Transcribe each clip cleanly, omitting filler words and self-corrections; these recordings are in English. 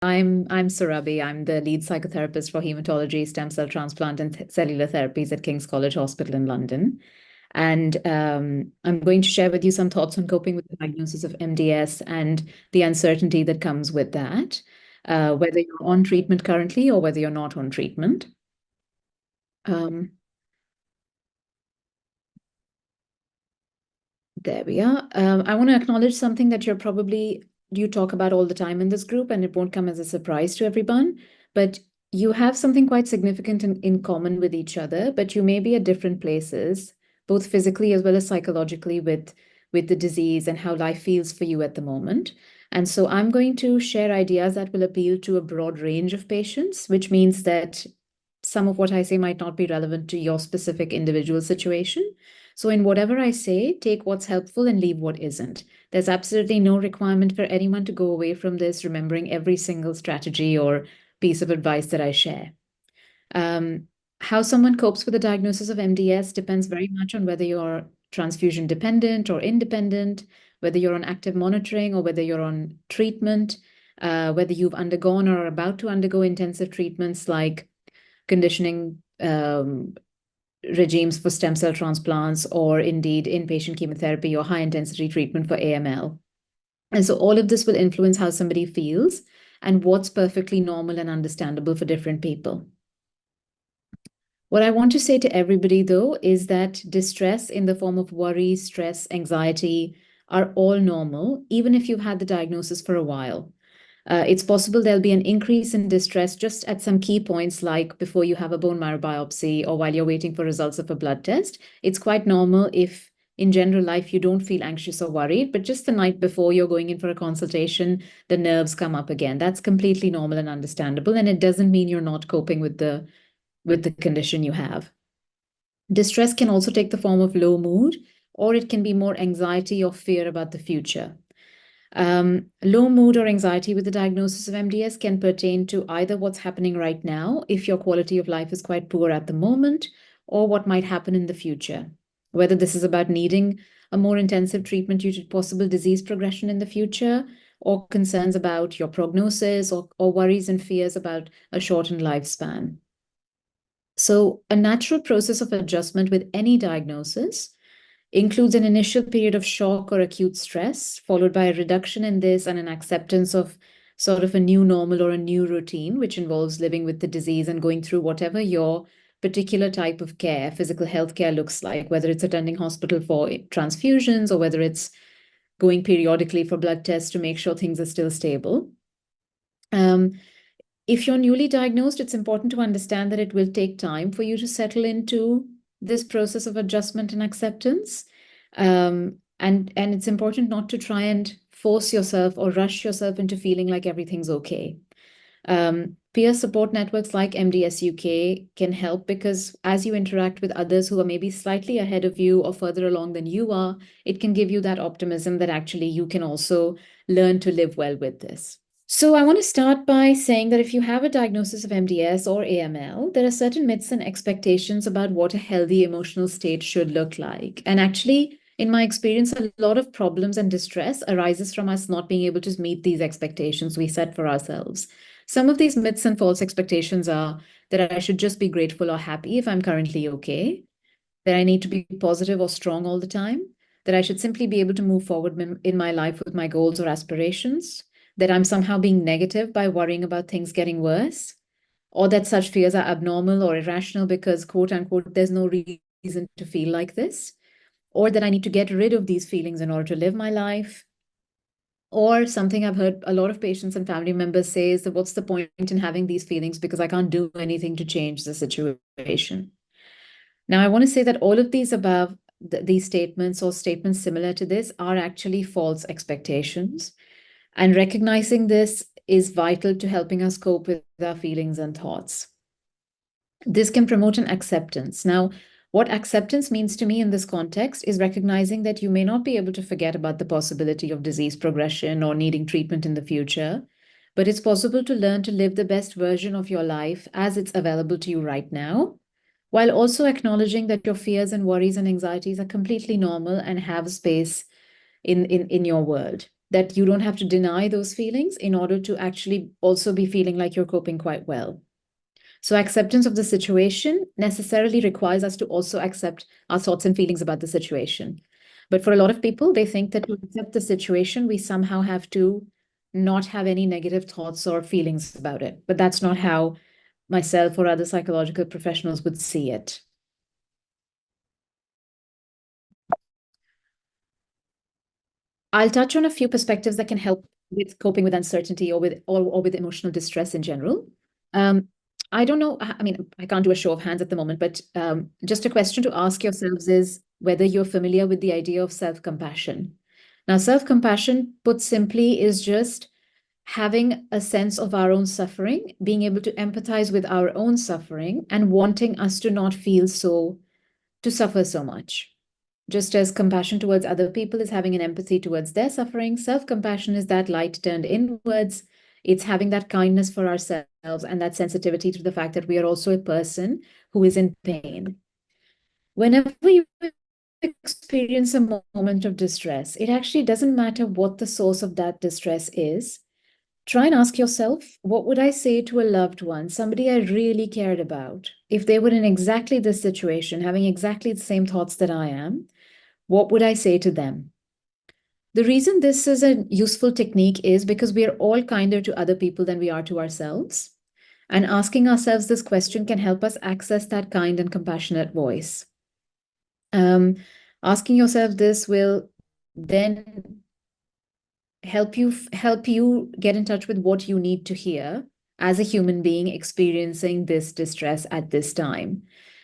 I'm Surabhi. I'm the lead psychotherapist for hematology, stem cell transplant, and cellular therapies at King's College Hospital in London. And I'm going to share with you some thoughts on coping with the diagnosis of MDS and the uncertainty that comes with that, whether you're on treatment currently or whether you're not on treatment. Um, there we are. I want to acknowledge something that you talk about all the time in this group, and it won't come as a surprise to everyone, but you have something quite significant in common with each other, but you may be at different places, both physically as well as psychologically with the disease and how life feels for you at the moment. And so I'm going to share ideas that will appeal to a broad range of patients, which means that some of what I say might not be relevant to your specific individual situation. So in whatever I say, take what's helpful and leave what isn't. There's absolutely no requirement for anyone to go away from this remembering every single strategy or piece of advice that I share. Um, how someone copes with the diagnosis of MDS depends very much on whether you're transfusion dependent or independent, whether you're on active monitoring or whether you're on treatment, whether you've undergone or are about to undergo intensive treatments like conditioning regimes for stem cell transplants, or indeed inpatient chemotherapy or high intensity treatment for AML. And so all of this will influence how somebody feels and what's perfectly normal and understandable for different people. What I want to say to everybody, though, is that distress in the form of worry, stress, anxiety are all normal, even if you've had the diagnosis for a while. It's possible there'll be an increase in distress just at some key points, like before you have a bone marrow biopsy or while you're waiting for results of a blood test. It's quite normal if in general life you don't feel anxious or worried, but just the night before you're going in for a consultation, the nerves come up again. That's completely normal and understandable, and it doesn't mean you're not coping with the condition you have. Distress can also take the form of low mood, or it can be more anxiety or fear about the future. Low mood or anxiety with the diagnosis of MDS can pertain to either what's happening right now, if your quality of life is quite poor at the moment, or what might happen in the future. Whether this is about needing a more intensive treatment due to possible disease progression in the future, or concerns about your prognosis, or worries and fears about a shortened lifespan. So, a natural process of adjustment with any diagnosis includes an initial period of shock or acute stress, followed by a reduction in this and an acceptance of sort of a new normal or a new routine, which involves living with the disease and going through whatever your particular type of care, physical health care looks like, whether it's attending hospital for transfusions or whether it's going periodically for blood tests to make sure things are still stable. If you're newly diagnosed, it's important to understand that it will take time for you to settle into this process of adjustment and acceptance. And it's important not to try and force yourself or rush yourself into feeling like everything's okay. Peer support networks like MDS UK can help because as you interact with others who are maybe slightly ahead of you or further along than you are, it can give you that optimism that actually you can also learn to live well with this. So I want to start by saying that if you have a diagnosis of MDS or AML, there are certain myths and expectations about what a healthy emotional state should look like. And actually, in my experience, a lot of problems and distress arises from us not being able to meet these expectations we set for ourselves. Some of these myths and false expectations are that I should just be grateful or happy if I'm currently okay, that I need to be positive or strong all the time, that I should simply be able to move forward in my life with my goals or aspirations, that I'm somehow being negative by worrying about things getting worse, or that such fears are abnormal or irrational because, quote unquote, there's no reason to feel like this, or that I need to get rid of these feelings in order to live my life. Or something I've heard a lot of patients and family members say is that what's the point in having these feelings because I can't do anything to change the situation. Now, I want to say that all of these above, these statements or statements similar to this are actually false expectations. And recognizing this is vital to helping us cope with our feelings and thoughts. This can promote an acceptance. Now, what acceptance means to me in this context is recognizing that you may not be able to forget about the possibility of disease progression or needing treatment in the future, but it's possible to learn to live the best version of your life as it's available to you right now, while also acknowledging that your fears and worries and anxieties are completely normal and have space in your world. that you don't have to deny those feelings in order to actually also be feeling like you're coping quite well. So acceptance of the situation necessarily requires us to also accept our thoughts and feelings about the situation. But for a lot of people, they think that to accept the situation, we somehow have to not have any negative thoughts or feelings about it. But that's not how myself or other psychological professionals would see it. I'll touch on a few perspectives that can help with coping with uncertainty or with emotional distress in general. Um, I don't know. I mean, I can't do a show of hands at the moment, but just a question to ask yourselves is whether you're familiar with the idea of self-compassion. Now, self-compassion, put simply, is just having a sense of our own suffering, being able to empathize with our own suffering, and wanting us to not feel to suffer so much. Just as compassion towards other people is having an empathy towards their suffering, self-compassion is that light turned inwards. It's having that kindness for ourselves and that sensitivity to the fact that we are also a person who is in pain. Whenever you experience a moment of distress, it actually doesn't matter what the source of that distress is. Try and ask yourself, what would I say to a loved one, somebody I really cared about, if they were in exactly this situation, having exactly the same thoughts that I am? What would I say to them? The reason this is a useful technique is because we are all kinder to other people than we are to ourselves. And asking ourselves this question can help us access that kind and compassionate voice. Asking yourself this will then help you get in touch with what you need to hear as a human being experiencing this distress at this time.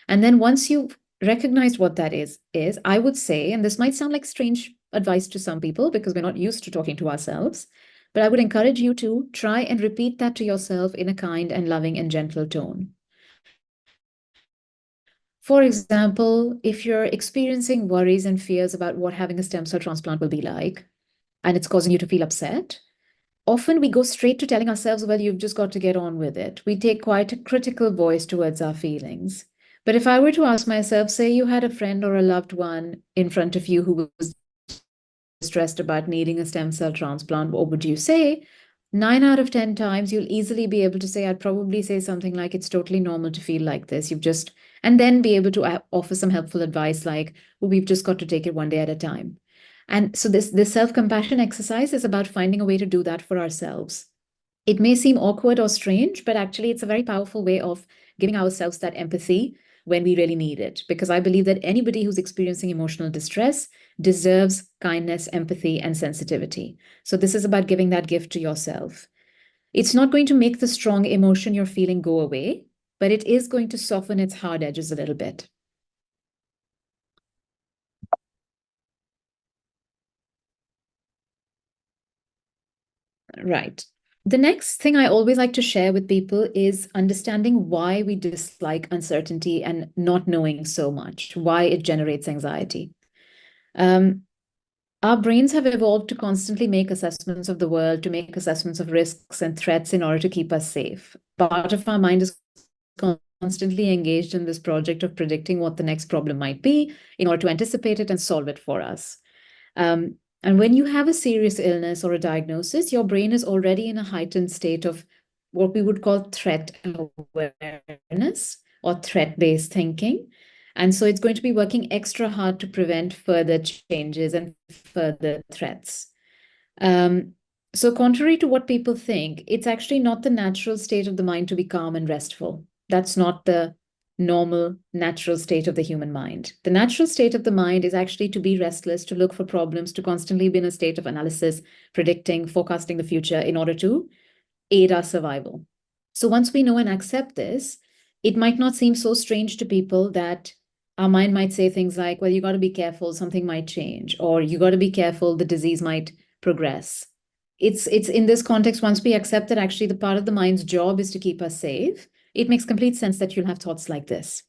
And then once you've recognized what that is I would say, and this might sound like strange advice to some people because we're not used to talking to ourselves, but I would encourage you to try and repeat that to yourself in a kind and loving and gentle tone. For example, if you're experiencing worries and fears about what having a stem cell transplant will be like, and it's causing you to feel upset, often we go straight to telling ourselves, well, you've just got to get on with it. We take quite a critical voice towards our feelings. But if I were to ask myself, say you had a friend or a loved one in front of you who was stressed about needing a stem cell transplant, what would you say? 9 out of 10 times, you'll easily be able to say, I'd probably say something like, it's totally normal to feel like this. And then be able to offer some helpful advice like, well, we've just got to take it one day at a time. And so this self-compassion exercise is about finding a way to do that for ourselves. It may seem awkward or strange, but actually it's a very powerful way of giving ourselves that empathy when we really need it. Because I believe that anybody who's experiencing emotional distress deserves kindness, empathy, and sensitivity. So this is about giving that gift to yourself. It's not going to make the strong emotion you're feeling go away, but it is going to soften its hard edges a little bit. Right. The next thing I always like to share with people is understanding why we dislike uncertainty and not knowing so much, why it generates anxiety. Um, our brains have evolved to constantly make assessments of the world, to make assessments of risks and threats in order to keep us safe. Part of our mind is constantly engaged in this project of predicting what the next problem might be in order to anticipate it and solve it for us. And when you have a serious illness or a diagnosis, your brain is already in a heightened state of what we would call threat awareness or threat-based thinking. And so it's going to be working extra hard to prevent further changes and further threats. So contrary to what people think, it's actually not the natural state of the mind to be calm and restful. That's not the normal, natural state of the human mind. The natural state of the mind is actually to be restless, to look for problems, to constantly be in a state of analysis, predicting, forecasting the future in order to aid our survival. So once we know and accept this, it might not seem so strange to people that our mind might say things like, well, you got to be careful, something might change, or you got to be careful, the disease might progress. It's in this context, once we accept that actually the part of the mind's job is to keep us safe, it makes complete sense that you'll have thoughts like this.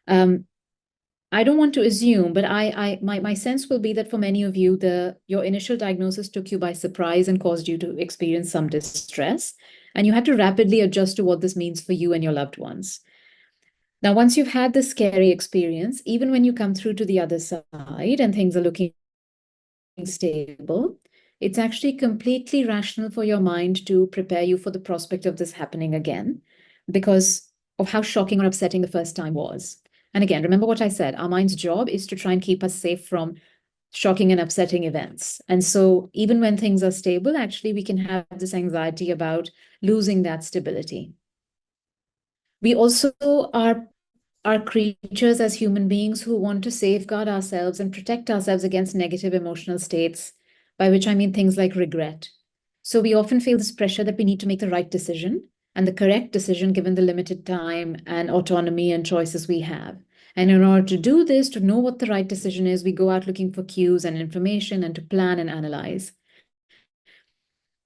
I don't want to assume, but my sense will be that for many of you, your initial diagnosis took you by surprise and caused you to experience some distress, and you had to rapidly adjust to what this means for you and your loved ones. Now, once you've had this scary experience, even when you come through to the other side and things are looking stable, it's actually completely rational for your mind to prepare you for the prospect of this happening again because of how shocking or upsetting the first time was. And again, remember what I said, our mind's job is to try and keep us safe from shocking and upsetting events. And so even when things are stable, actually, we can have this anxiety about losing that stability. We also are creatures as human beings who want to safeguard ourselves and protect ourselves against negative emotional states, by which I mean things like regret. So we often feel this pressure that we need to make the right decision and the correct decision given the limited time and autonomy and choices we have. And in order to do this, to know what the right decision is, we go out looking for cues and information and to plan and analyze.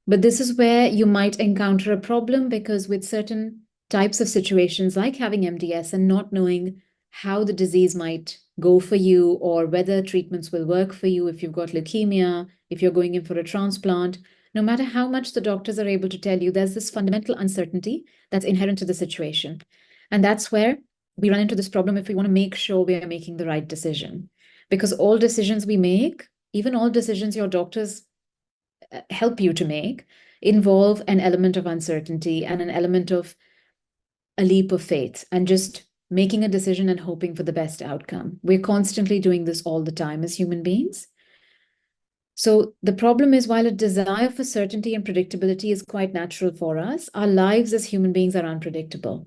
But this is where you might encounter a problem because with certain types of situations like having MDS and not knowing how the disease might go for you or whether treatments will work for you if you've got leukemia, if you're going in for a transplant, no matter how much the doctors are able to tell you, there's this fundamental uncertainty that's inherent to the situation. And that's where we run into this problem if we want to make sure we are making the right decision. Because all decisions we make, even all decisions your doctors help you to make, involve an element of uncertainty and an element of a leap of faith and just making a decision and hoping for the best outcome. We're constantly doing this all the time as human beings. So the problem is, while a desire for certainty and predictability is quite natural for us, our lives as human beings are unpredictable.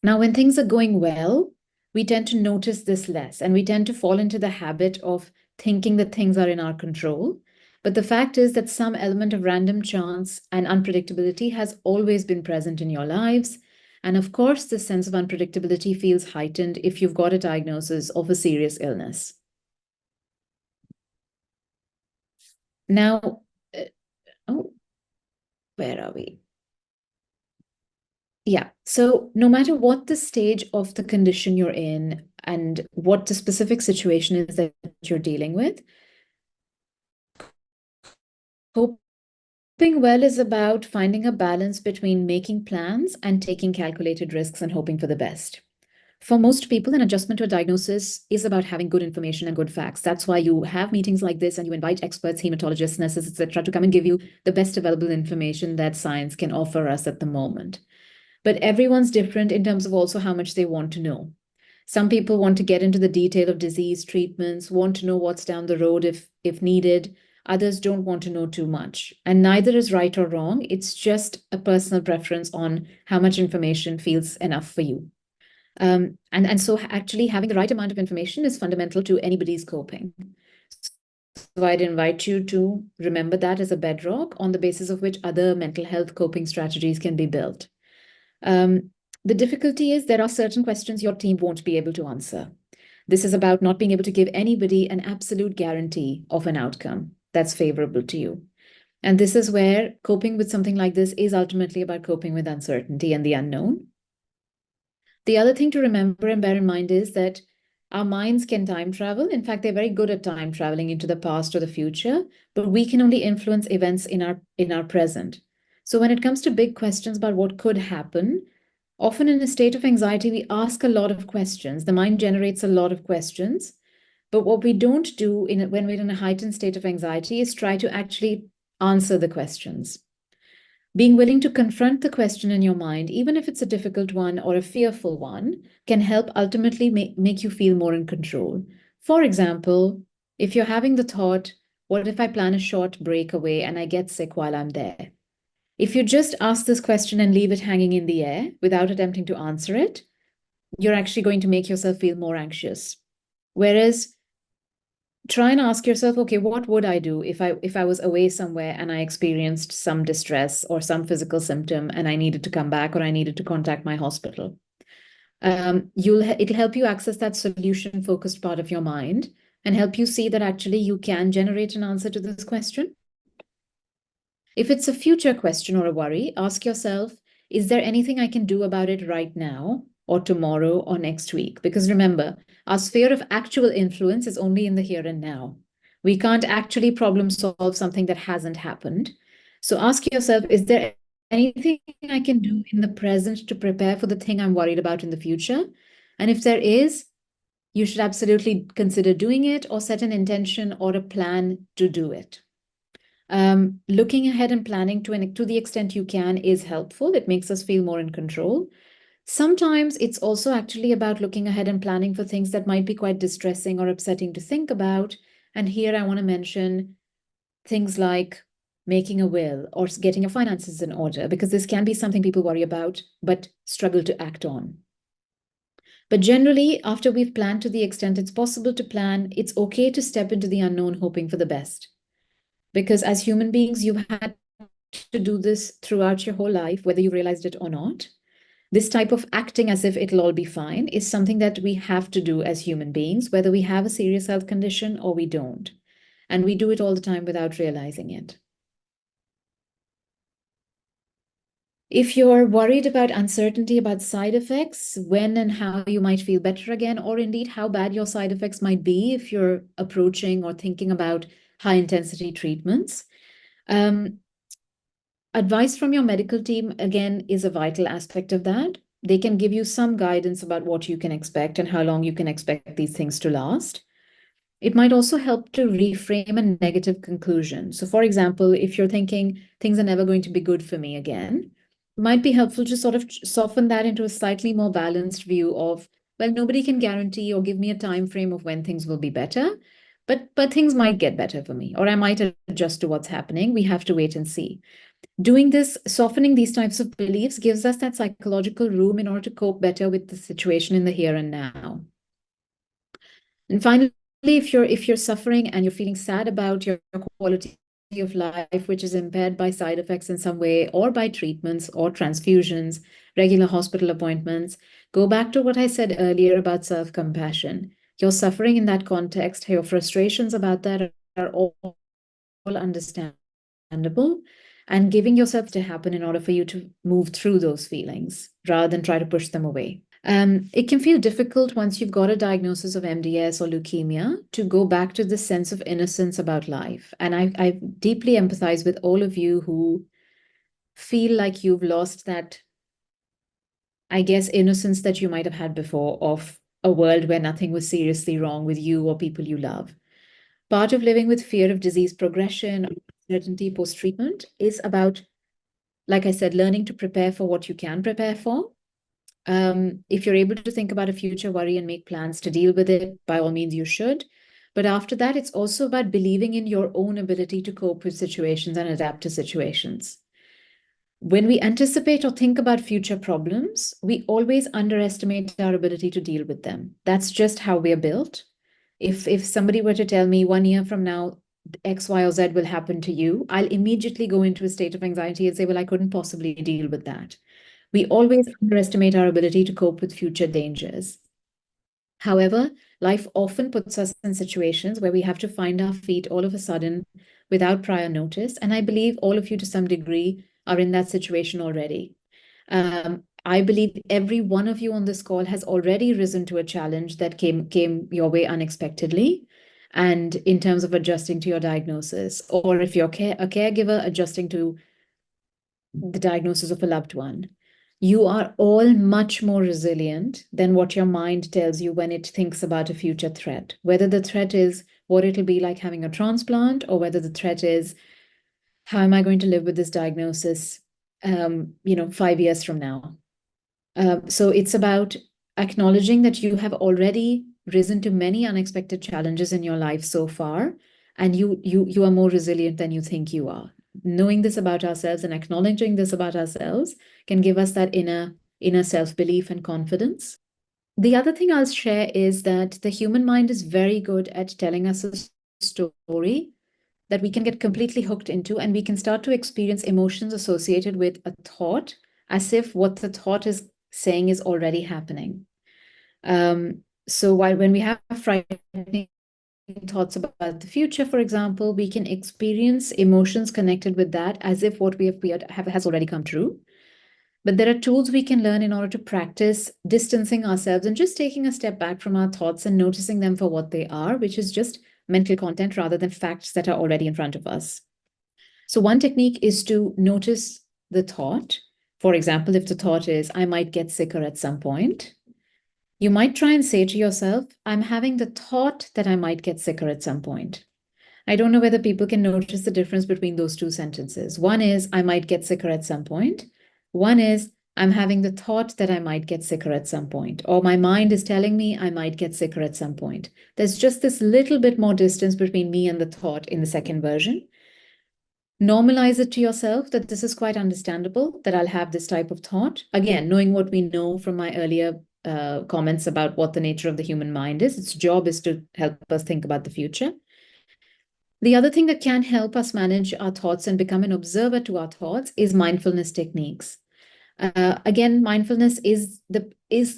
Now, when things are going well, we tend to notice this less and we tend to fall into the habit of thinking that things are in our control. But the fact is that some element of random chance and unpredictability has always been present in your lives. And of course, this sense of unpredictability feels heightened if you've got a diagnosis of a serious illness. Now, where are we? Yeah. So no matter what the stage of the condition you're in and what the specific situation is that you're dealing with, coping well is about finding a balance between making plans and taking calculated risks and hoping for the best. For most people, an adjustment to a diagnosis is about having good information and good facts. That's why you have meetings like this and you invite experts, hematologists, nurses, etc., to come and give you the best available information that science can offer us at the moment. But everyone's different in terms of also how much they want to know. Some people want to get into the detail of disease treatments, want to know what's down the road if needed. Others don't want to know too much. And neither is right or wrong. It's just a personal preference on how much information feels enough for you. And so actually having the right amount of information is fundamental to anybody's coping. So I'd invite you to remember that as a bedrock on the basis of which other mental health coping strategies can be built. The difficulty is there are certain questions your team won't be able to answer. This is about not being able to give anybody an absolute guarantee of an outcome that's favorable to you. And this is where coping with something like this is ultimately about coping with uncertainty and the unknown. The other thing to remember and bear in mind is that our minds can time travel. In fact, they're very good at time traveling into the past or the future, but we can only influence events in our present. So when it comes to big questions about what could happen, often in a state of anxiety, we ask a lot of questions. The mind generates a lot of questions. But what we don't do when we're in a heightened state of anxiety is try to actually answer the questions. Being willing to confront the question in your mind, even if it's a difficult one or a fearful one, can help ultimately make you feel more in control. For example, if you're having the thought, what if I plan a short break away and I get sick while I'm there? If you just ask this question and leave it hanging in the air without attempting to answer it, you're actually going to make yourself feel more anxious. Whereas try and ask yourself, okay, what would I do if I was away somewhere and I experienced some distress or some physical symptom and I needed to come back or I needed to contact my hospital? It'll help you access that solution focused part of your mind and help you see that actually you can generate an answer to this question. If it's a future question or a worry, ask yourself, is there anything I can do about it right now or tomorrow or next week? Because remember, our sphere of actual influence is only in the here and now. We can't actually problem solve something that hasn't happened. So ask yourself, is there anything I can do in the present to prepare for the thing I'm worried about in the future? And if there is, you should absolutely consider doing it or set an intention or a plan to do it. Looking ahead and planning to the extent you can is helpful. It makes us feel more in control. Sometimes it's also actually about looking ahead and planning for things that might be quite distressing or upsetting to think about. And here I want to mention things like making a will or getting your finances in order, because this can be something people worry about but struggle to act on. But generally, after we've planned to the extent it's possible to plan, it's okay to step into the unknown hoping for the best. Because as human beings, you've had to do this throughout your whole life, whether you realized it or not. This type of acting as if it'll all be fine is something that we have to do as human beings, whether we have a serious health condition or we don't. And we do it all the time without realizing it. If you're worried about uncertainty about side effects, when and how you might feel better again, or indeed how bad your side effects might be if you're approaching or thinking about high intensity treatments, advice from your medical team, again, is a vital aspect of that. They can give you some guidance about what you can expect and how long you can expect these things to last. It might also help to reframe a negative conclusion. So, for example, if you're thinking things are never going to be good for me again, it might be helpful to sort of soften that into a slightly more balanced view of, well, nobody can guarantee or give me a time frame of when things will be better, but things might get better for me, or I might adjust to what's happening. We have to wait and see. Doing this, softening these types of beliefs gives us that psychological room in order to cope better with the situation in the here and now. And finally, if you're suffering and you're feeling sad about your quality of life, which is impaired by side effects in some way, or by treatments or transfusions, regular hospital appointments, go back to what I said earlier about self-compassion. Your suffering in that context, your frustrations about that are all understandable, and giving yourself to happen in order for you to move through those feelings rather than try to push them away. It can feel difficult once you've got a diagnosis of MDS or leukemia to go back to the sense of innocence about life. And I deeply empathize with all of you who feel like you've lost that, I guess, innocence that you might have had before of a world where nothing was seriously wrong with you or people you love. Part of living with fear of disease progression or uncertainty post-treatment is about, like I said, learning to prepare for what you can prepare for. If you're able to think about a future worry and make plans to deal with it, by all means, you should. But after that, it's also about believing in your own ability to cope with situations and adapt to situations. When we anticipate or think about future problems, we always underestimate our ability to deal with them. That's just how we're built. If somebody were to tell me 1 year from now, X, Y, or Z will happen to you, I'll immediately go into a state of anxiety and say, well, I couldn't possibly deal with that. We always underestimate our ability to cope with future dangers. However, life often puts us in situations where we have to find our feet all of a sudden without prior notice. And I believe all of you to some degree are in that situation already. I believe every one of you on this call has already risen to a challenge that came your way unexpectedly. And in terms of adjusting to your diagnosis, or if you're a caregiver, adjusting to the diagnosis of a loved one, you are all much more resilient than what your mind tells you when it thinks about a future threat, whether the threat is what it'll be like having a transplant, or whether the threat is, how am I going to live with this diagnosis, 5 years from now? So it's about acknowledging that you have already risen to many unexpected challenges in your life so far, and you are more resilient than you think you are. Knowing this about ourselves and acknowledging this about ourselves can give us that inner self-belief and confidence. The other thing I'll share is that the human mind is very good at telling us a story that we can get completely hooked into, and we can start to experience emotions associated with a thought as if what the thought is saying is already happening. So when we have frightening thoughts about the future, for example, we can experience emotions connected with that as if what we have has already come true. But there are tools we can learn in order to practice distancing ourselves and just taking a step back from our thoughts and noticing them for what they are, which is just mental content rather than facts that are already in front of us. So one technique is to notice the thought. For example, if the thought is, I might get sicker at some point, you might try and say to yourself, I'm having the thought that I might get sicker at some point. I don't know whether people can notice the difference between those two sentences. One is, I might get sicker at some point. One is, I'm having the thought that I might get sicker at some point, or my mind is telling me I might get sicker at some point. There's just this little bit more distance between me and the thought in the second version. Normalize it to yourself that this is quite understandable, that I'll have this type of thought. Again, knowing what we know from my earlier comments about what the nature of the human mind is, its job is to help us think about the future. The other thing that can help us manage our thoughts and become an observer to our thoughts is mindfulness techniques. Again, mindfulness is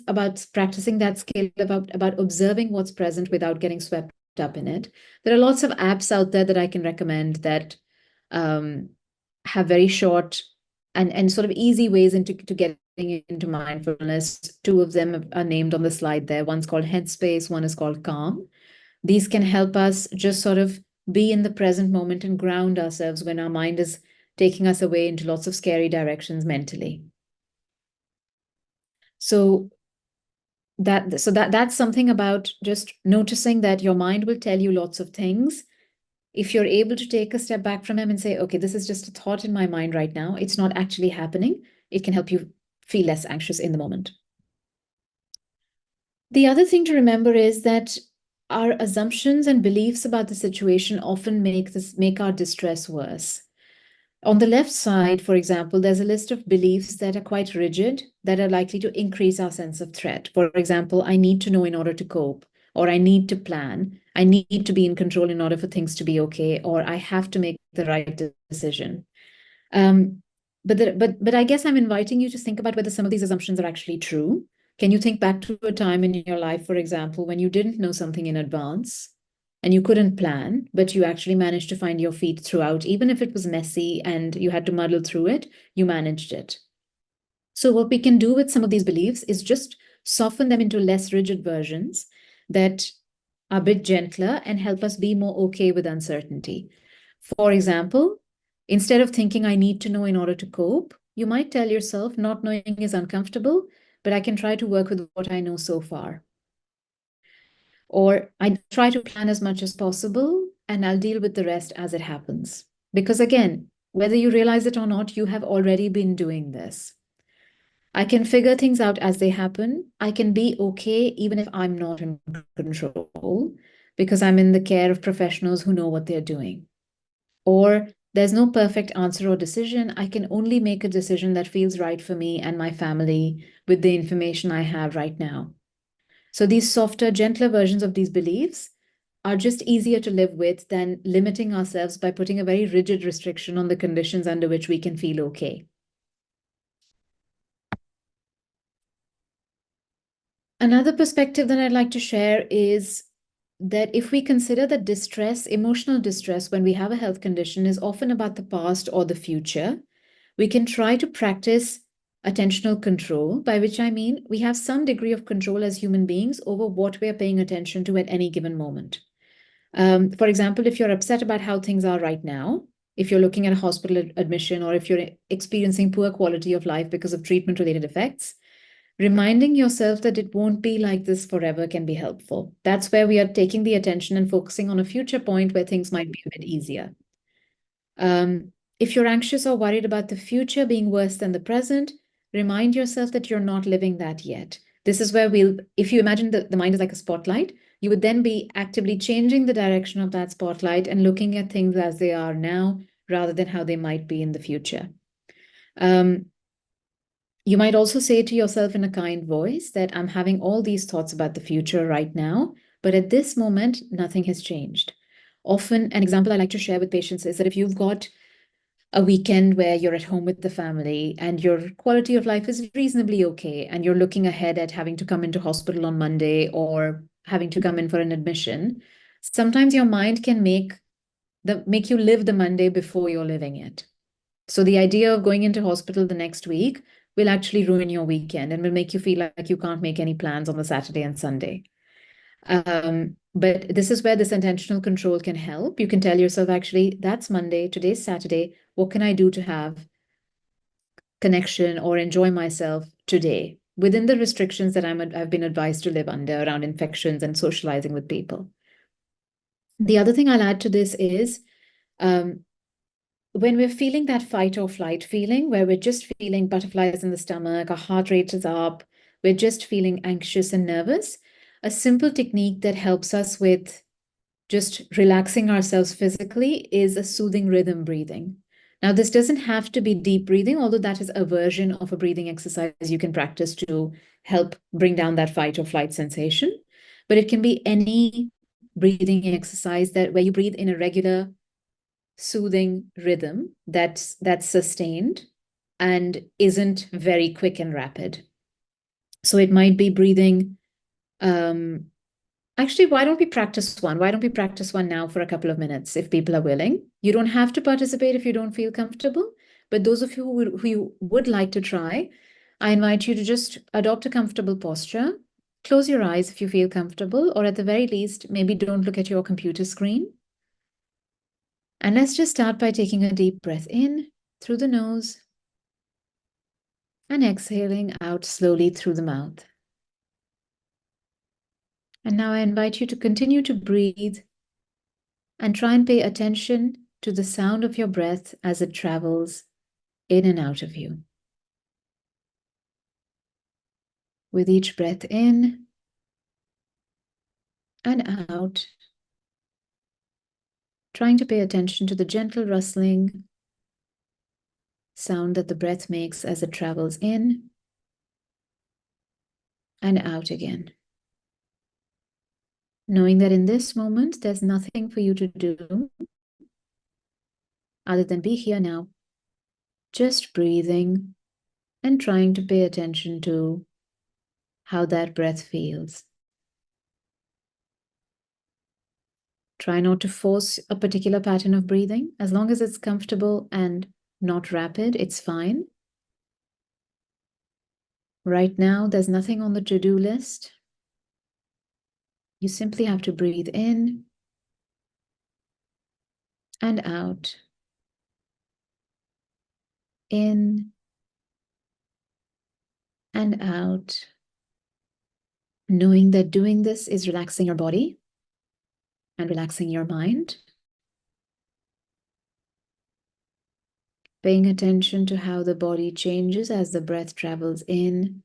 about practicing that skill about observing what's present without getting swept up in it. There are lots of apps out there that I can recommend that have very short and sort of easy ways into getting into mindfulness. Two of them are named on the slide there. One's called Headspace, one is called Calm. These can help us just sort of be in the present moment and ground ourselves when our mind is taking us away into lots of scary directions mentally. So that's something about just noticing that your mind will tell you lots of things. If you're able to take a step back from him and say, okay, this is just a thought in my mind right now, it's not actually happening, it can help you feel less anxious in the moment. The other thing to remember is that our assumptions and beliefs about the situation often make our distress worse. On the left side, for example, there's a list of beliefs that are quite rigid, that are likely to increase our sense of threat. For example, I need to know in order to cope, or I need to plan, I need to be in control in order for things to be okay, or I have to make the right decision. But I guess I'm inviting you to think about whether some of these assumptions are actually true. Can you think back to a time in your life, for example, when you didn't know something in advance and you couldn't plan, but you actually managed to find your feet throughout, even if it was messy and you had to muddle through it, you managed it. So what we can do with some of these beliefs is just soften them into less rigid versions that are a bit gentler and help us be more okay with uncertainty. For example, instead of thinking I need to know in order to cope, you might tell yourself not knowing is uncomfortable, but I can try to work with what I know so far. Or I try to plan as much as possible and I'll deal with the rest as it happens. Because again, whether you realize it or not, you have already been doing this. I can figure things out as they happen. I can be okay even if I'm not in control because I'm in the care of professionals who know what they're doing. Or there's no perfect answer or decision. I can only make a decision that feels right for me and my family with the information I have right now. So these softer, gentler versions of these beliefs are just easier to live with than limiting ourselves by putting a very rigid restriction on the conditions under which we can feel okay. Another perspective that I'd like to share is that if we consider that distress, emotional distress, when we have a health condition, is often about the past or the future, we can try to practice attentional control, by which I mean we have some degree of control as human beings over what we're paying attention to at any given moment. For example, if you're upset about how things are right now, if you're looking at a hospital admission, or if you're experiencing poor quality of life because of treatment-related effects, reminding yourself that it won't be like this forever can be helpful. That's where we are taking the attention and focusing on a future point where things might be a bit easier. If you're anxious or worried about the future being worse than the present, remind yourself that you're not living that yet. This is where if you imagine the mind is like a spotlight, you would then be actively changing the direction of that spotlight and looking at things as they are now rather than how they might be in the future. You might also say to yourself in a kind voice that I'm having all these thoughts about the future right now, but at this moment, nothing has changed. Often, an example I like to share with patients is that if you've got a weekend where you're at home with the family and your quality of life is reasonably okay, and you're looking ahead at having to come into hospital on Monday or having to come in for an admission, sometimes your mind can make you live the Monday before you're living it. So the idea of going into hospital the next week will actually ruin your weekend and will make you feel like you can't make any plans on the Saturday and Sunday. But this is where this intentional control can help. You can tell yourself, actually, that's Monday, today's Saturday. What can I do to have connection or enjoy myself today within the restrictions that I've been advised to live under around infections and socializing with people? The other thing I'll add to this is when we're feeling that fight or flight feeling, where we're just feeling butterflies in the stomach, our heart rate is up, we're just feeling anxious and nervous, a simple technique that helps us with just relaxing ourselves physically is a soothing rhythm breathing. Now, this doesn't have to be deep breathing, although that is a version of a breathing exercise you can practice to help bring down that fight or flight sensation. But it can be any breathing exercise that where you breathe in a regular, soothing rhythm that's sustained and isn't very quick and rapid. So it might be breathing. Actually, why don't we practice one? Why don't we practice one now for a couple of minutes if people are willing? You don't have to participate if you don't feel comfortable, but those of you who would like to try, I invite you to just adopt a comfortable posture. Close your eyes if you feel comfortable, or at the very least, maybe don't look at your computer screen. And let's just start by taking a deep breath in through the nose and exhaling out slowly through the mouth. And now I invite you to continue to breathe and try and pay attention to the sound of your breath as it travels in and out of you. With each breath in and out, trying to pay attention to the gentle rustling sound that the breath makes as it travels in and out again. Knowing that in this moment, there's nothing for you to do other than be here now, just breathing and trying to pay attention to how that breath feels. Try not to force a particular pattern of breathing. As long as it's comfortable and not rapid, it's fine. Right now, there's nothing on the to-do list. You simply have to breathe in and out. In and out. Knowing that doing this is relaxing your body and relaxing your mind. Paying attention to how the body changes as the breath travels in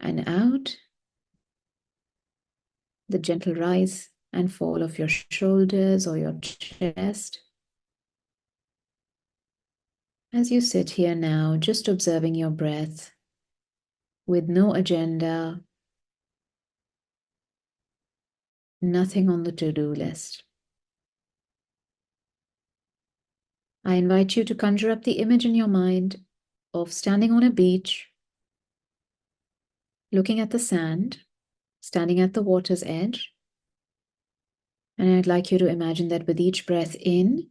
and out. The gentle rise and fall of your shoulders or your chest. As you sit here now, just observing your breath with no agenda, nothing on the to-do list. I invite you to conjure up the image in your mind of standing on a beach, looking at the sand, standing at the water's edge. And I'd like you to imagine that with each breath in,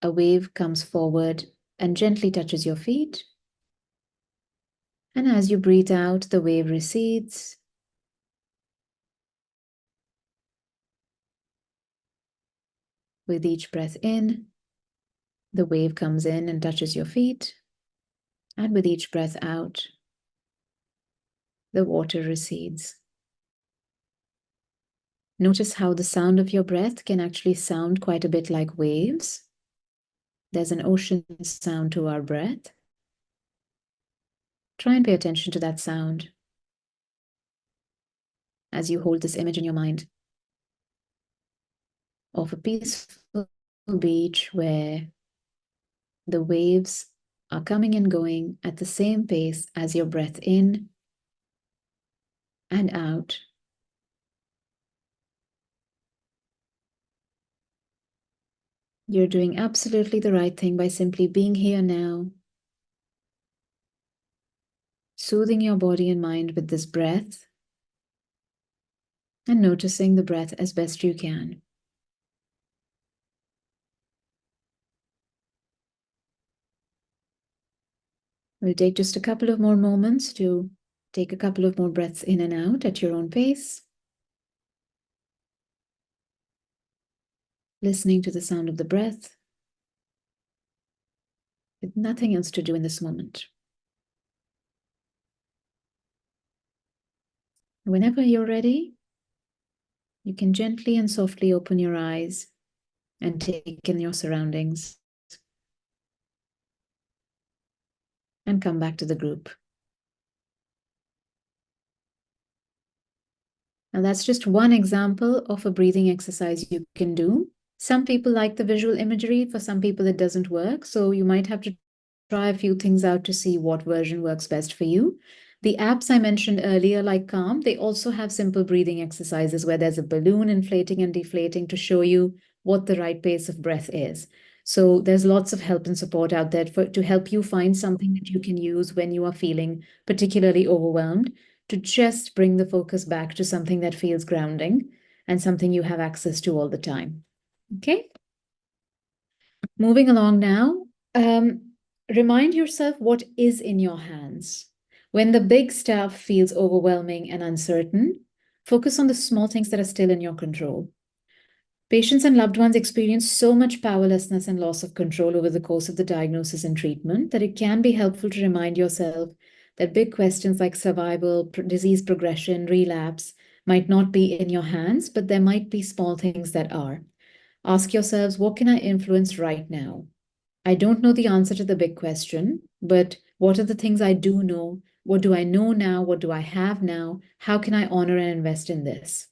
a wave comes forward and gently touches your feet. And as you breathe out, the wave recedes. With each breath in, the wave comes in and touches your feet. And with each breath out, the water recedes. Notice how the sound of your breath can actually sound quite a bit like waves. There's an ocean sound to our breath. Try and pay attention to that sound as you hold this image in your mind of a peaceful beach where the waves are coming and going at the same pace as your breath in and out. You're doing absolutely the right thing by simply being here now, soothing your body and mind with this breath and noticing the breath as best you can. We'll take just a couple of more moments to take a couple of more breaths in and out at your own pace, listening to the sound of the breath with nothing else to do in this moment. Whenever you're ready, You can gently and softly open your eyes and take in your surroundings and come back to the group. Now, that's just one example of a breathing exercise you can do. Some people like the visual imagery. For some people, it doesn't work. So you might have to try a few things out to see what version works best for you. The apps I mentioned earlier, like Calm, they also have simple breathing exercises where there's a balloon inflating and deflating to show you what the right pace of breath is. So there's lots of help and support out there to help you find something that you can use when you are feeling particularly overwhelmed, to just bring the focus back to something that feels grounding and something you have access to all the time. Okay? Moving along now, remind yourself what is in your hands. When the big stuff feels overwhelming and uncertain, focus on the small things that are still in your control. Patients and loved ones experience so much powerlessness and loss of control over the course of the diagnosis and treatment that it can be helpful to remind yourself that big questions like survival, disease progression, relapse might not be in your hands, but there might be small things that are. Ask yourselves, what can I influence right now? I don't know the answer to the big question, but what are the things I do know? What do I know now? What do I have now? How can I honor and invest in this?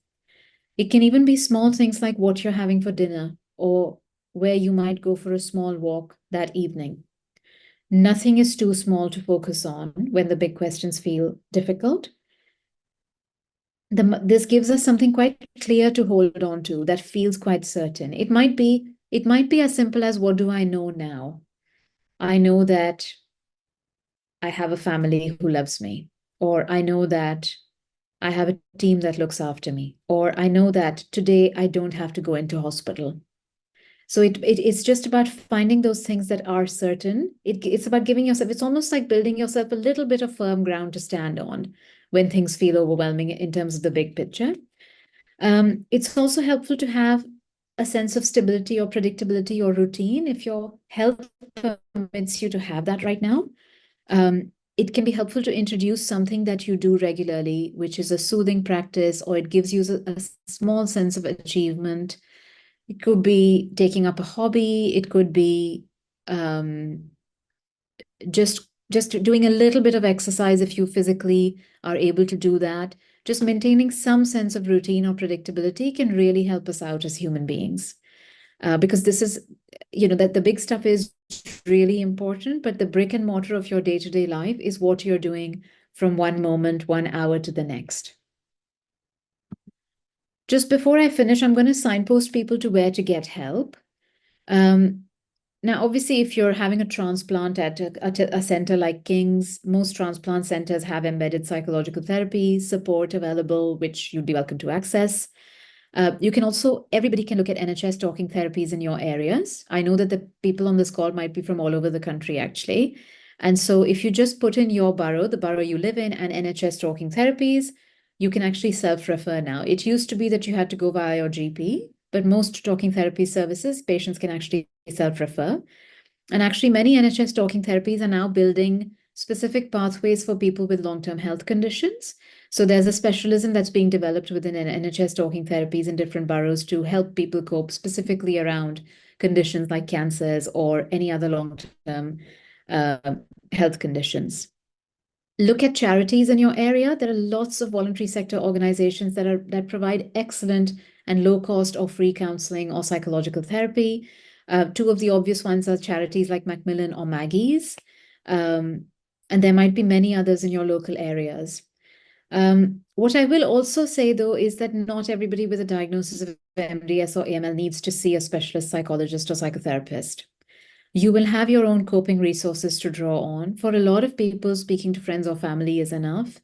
It can even be small things like what you're having for dinner or where you might go for a small walk that evening. Nothing is too small to focus on when the big questions feel difficult. This gives us something quite clear to hold on to that feels quite certain. It might be as simple as, what do I know now? I know that I have a family who loves me, or I know that I have a team that looks after me, or I know that today I don't have to go into hospital. So it's just about finding those things that are certain. It's about giving yourself, it's almost like building yourself a little bit of firm ground to stand on when things feel overwhelming in terms of the big picture. It's also helpful to have a sense of stability or predictability or routine if your health permits you to have that right now. It can be helpful to introduce something that you do regularly, which is a soothing practice, or it gives you a small sense of achievement. It could be taking up a hobby. It could be just doing a little bit of exercise if you physically are able to do that. Just maintaining some sense of routine or predictability can really help us out as human beings. Because this is, that the big stuff is really important, but the brick and mortar of your day-to-day life is what you're doing from one moment, 1 hour to the next. Just before I finish, I'm going to signpost people to where to get help. Now, obviously, if you're having a transplant at a center like King's, most transplant centers have embedded psychological therapy support available, which you'd be welcome to access. You can also, everybody can look at NHS talking therapies in your areas. I know that the people on this call might be from all over the country, actually. And so if you just put in your borough, the borough you live in, and NHS talking therapies, you can actually self-refer now. It used to be that you had to go via your GP, but most talking therapy services, patients can actually self-refer. And actually, many NHS talking therapies are now building specific pathways for people with long-term health conditions. So there's a specialism that's being developed within NHS talking therapies in different boroughs to help people cope specifically around conditions like cancers or any other long-term health conditions. Look at charities in your area. There are lots of voluntary sector organizations that provide excellent and low cost or free counseling or psychological therapy. Two of the obvious ones are charities like Macmillan or Maggie's. And there might be many others in your local areas. What I will also say, though, is that not everybody with a diagnosis of MDS or AML needs to see a specialist psychologist or psychotherapist. You will have your own coping resources to draw on. For a lot of people, speaking to friends or family is enough.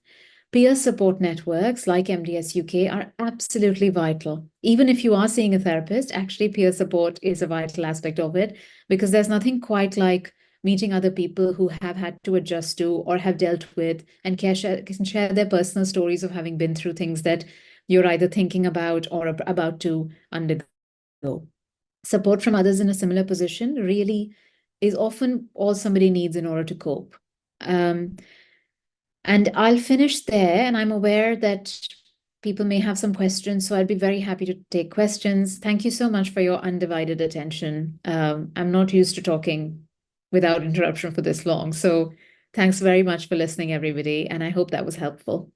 Peer support networks like MDS UK are absolutely vital. Even if you are seeing a therapist, actually peer support is a vital aspect of it, because there's nothing quite like meeting other people who have had to adjust to or have dealt with and can share their personal stories of having been through things that you're either thinking about or about to undergo. Support from others in a similar position really is often all somebody needs in order to cope. And I'll finish there. And I'm aware that people may have some questions, so I'd be very happy to take questions. Thank you so much for your undivided attention. I'm not used to talking without interruption for this long, so thanks very much for listening, everybody, and I hope that was helpful.